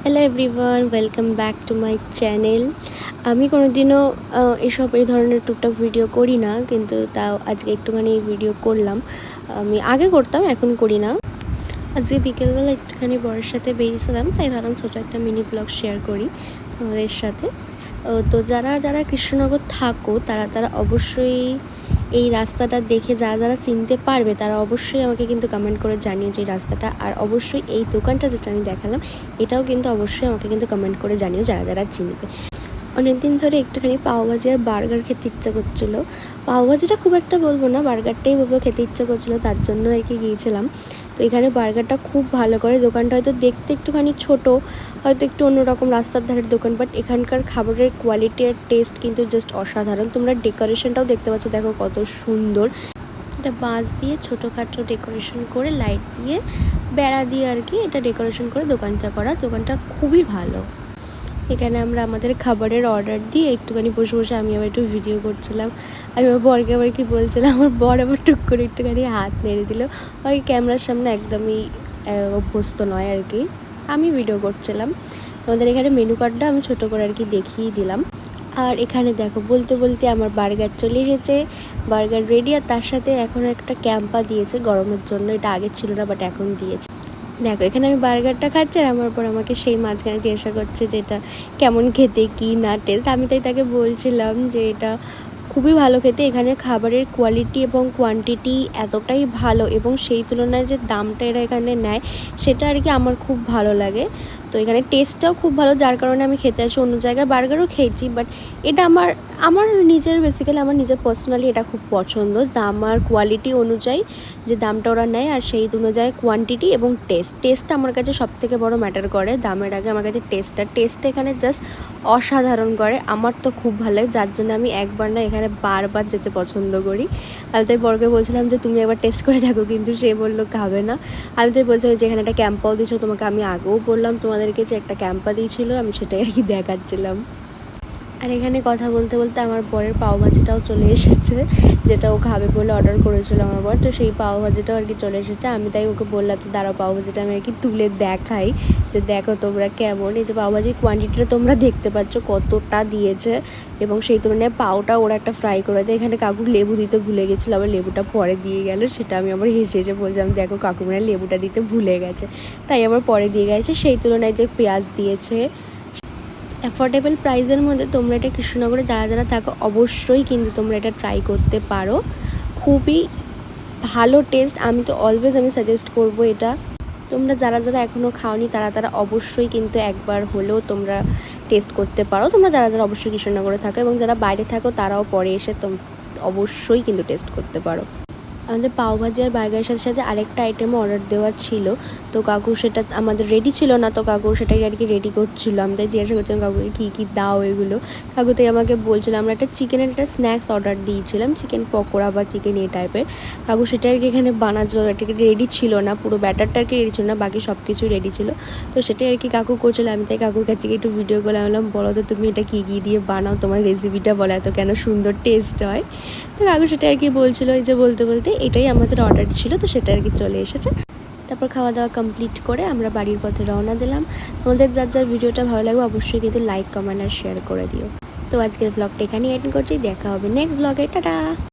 Hello everyone, welcome back to my channel. আমি কোনোদিনও এই ধরনের টুকটাক ভিডিও করি না, কিন্তু তাও আজকে একটুখানি ভিডিও করলাম। আমি আগে করতাম, এখন করি না। আজকে বিকেলবেলা একটুখানি বরের সাথে বেরিয়েছিলাম, তাই ভাবলাম ছোটো একটা মিনি ব্লগ শেয়ার করি তোমাদের সাথে। তো যারা যারা কৃষ্ণনগর থাকো তারা অবশ্যই এই রাস্তাটা দেখে যারা চিনতে পারবে তারা অবশ্যই আমাকে কিন্তু কমেন্ট করে জানিও যে এই রাস্তাটা। আর অবশ্যই এই দোকানটা যেটা আমি দেখালাম এটাও কিন্তু অবশ্যই আমাকে কিন্তু কমেন্ট করে জানিও যারা চিনবে। অনেক দিন ধরে একটুখানি পাওভাজি আর বার্গার খেতে ইচ্ছা করছিলো। পাওভাজিটা খুব একটা বলবো না, বার্গারটাই বলবো, খেতে ইচ্ছা করছিলো, তার জন্য আর কি গিয়েছিলাম। তো এখানে বার্গারটা খুব ভালো করে। দোকানটা হয়তো দেখতে একটুখানি ছোট, হয়তো একটু অন্যরকম রাস্তার ধারের দোকান, বাট এখানকার খাবারের কোয়ালিটি আর টেস্ট কিন্তু জাস্ট অসাধারণ। তোমরা ডেকোরেশনটাও দেখতে পাচ্ছ, দেখো কত সুন্দর। এটা বাঁশ দিয়ে ছোটোখাটো ডেকোরেশন করে, লাইট দিয়ে, বেড়া দিয়ে আর কি এটা ডেকোরেশন করে দোকানটা করা। দোকানটা খুবই ভালো। এখানে আমরা আমাদের খাবারের অর্ডার দিয়ে একটুখানি বসে বসে আমি আবার একটু ভিডিও করছিলাম। আমি আমার বরকে আবার কি বলছিলাম, আমার বর আবার টুক করে একটুখানি হাত নেড়ে দিল। ওই ক্যামেরার সামনে একদমই অভ্যস্ত নয় আর কি। আমি ভিডিও করছিলাম। তোমাদের এখানে মেনু কার্ডটা আমি ছোটো করে আর কি দেখিয়ে দিলাম। আর এখানে দেখো বলতে বলতে আমার বার্গার চলে এসেছে, বার্গার রেডি। আর তার সাথে এখন একটা ক্যাম্পা দিয়েছে গরমের জন্য, এটা আগে ছিল না বাট এখন দিয়েছে। দেখো এখানে আমি বার্গারটা খাচ্ছি আর আমার পর আমাকে সেই মাঝখানে জিজ্ঞাসা করছে যে এটা কেমন খেতে, কি না টেস্ট। আমি তাই তাকে বলছিলাম যে এটা খুবই ভালো খেতে। এখানে খাবারের কোয়ালিটি এবং কোয়ান্টিটি এতটাই ভালো, এবং সেই তুলনায় যে দামটা এরা এখানে নেয় সেটা আর কি আমার খুব ভালো লাগে। তো এখানে টেস্টটাও খুব ভালো, যার কারণে আমি খেতে আসি। অন্য জায়গায় বার্গারও খেয়েছি, বাট এটা আমার নিজের বেসিক্যালি আমার নিজের পার্সোনালি এটা খুব পছন্দ। দাম আর কোয়ালিটি অনুযায়ী যে দামটা ওরা নেয় আর সেই অনুযায়ী কোয়ান্টিটি এবং টেস্টটা আমার কাছে সবথেকে বড় ম্যাটার করে। দামের আগে আমার কাছে টেস্টটা এখানে জাস্ট অসাধারণ করে। আমার তো খুব ভালো লাগে, যার জন্য আমি একবার না এখানে বারবার যেতে পছন্দ করি। আমি তাই বরকে বলছিলাম যে তুমি একবার টেস্ট করে দেখো, কিন্তু সে বললো খাবে না। আমি তাই বলছিলাম যে এখানে একটা ক্যাম্পাও দিয়েছিল, তোমাকে আমি আগেও বললাম তোমাদেরকে যে একটা ক্যাম্পা দিয়েছিল, আমি সেটাই আর কি দেখাচ্ছিলাম। আর এখানে কথা বলতে বলতে আমার বরের পাওভাজিটাও চলে এসেছে, যেটা ও খাবে বলে অর্ডার করেছিল আমার বর। তো সেই পাওভাজিটাও আর কি চলে এসেছে। আমি তাই ওকে বললাম যে দাঁড়াও পাওভাজিটা আমি আর কি তুলে দেখাই, যে দেখো তোমরা কেমন। এই যে পাওভাজির কোয়ান্টিটিটা তোমরা দেখতে পাচ্ছ কতটা দিয়েছে, এবং সেই তুলনায় পাওটা ওরা একটা ফ্রাই করে দেয়। এখানে কাকু লেবু দিতে ভুলে গেছিলো, আবার লেবুটা পরে দিয়ে গেল। সেটা আমি আবার হেসে হেসে বলছিলাম দেখো কাকু মানে লেবুটা দিতে ভুলে গেছে, তাই আবার পরে দিয়ে গেছে। সেই তুলনায় যে পেঁয়াজ দিয়েছে, অ্যাফোর্ডেবল প্রাইসের মধ্যে তোমরা এটা কৃষ্ণনগরে যারা থাকো অবশ্যই কিন্তু তোমরা এটা ট্রাই করতে পারো। খুবই ভালো টেস্ট, আমি তো অলওয়েজ সাজেস্ট করব এটা। তোমরা যারা এখনও খাওনি তারা অবশ্যই কিন্তু একবার হলেও তোমরা টেস্ট করতে পারো। তোমরা যারা অবশ্যই কৃষ্ণনগরে থাকো, এবং যারা বাইরে থাকো তারাও পরে এসে অবশ্যই কিন্তু টেস্ট করতে পারো। আমাদের পাওভাজি আর বার্গারের সাথে সাথে আরেকটা আইটেমও অর্ডার দেওয়া ছিল। তো কাকু সেটা আমাদের রেডি ছিল না, তো কাকু সেটাই আর কি রেডি করছিল। আমি তাই জিজ্ঞাসা করছিলাম কাকুকে কী দাও এগুলো। কাকু তাই আমাকে বলছিল আমরা একটা চিকেনের একটা স্ন্যাক্স অর্ডার দিয়েছিলাম, চিকেন পকোড়া বা চিকেন এই টাইপের। কাকু সেটা আর কি এখানে বানাচ্ছিল, এটা রেডি ছিল না, পুরো ব্যাটারটা আর কি রেডি ছিল না, বাকি সব কিছু রেডি ছিল। তো সেটাই আর কি কাকু করছিল। আমি তাই কাকুর কাছে একটু ভিডিও করে বললাম বলো তো তুমি এটা কী দিয়ে বানাও, তোমার রেসিপিটা বলো, এত কেন সুন্দর টেস্ট হয়। তো কাকু সেটা আর কি বলছিল। এই যে বলতে বলতে এটাই আমাদের অর্ডার ছিল, তো সেটা আর কি চলে এসেছে। তারপর খাওয়া দাওয়া কমপ্লিট করে আমরা বাড়ির পথে রওনা দিলাম। তোমাদের যার ভিডিওটা ভালো লাগবে অবশ্যই কিন্তু লাইক, কমেন্ট আর শেয়ার করে দিও। তো আজকের ব্লগটা এখানেই এন্ড করছি, দেখা হবে নেক্সট ব্লগে, টাটা।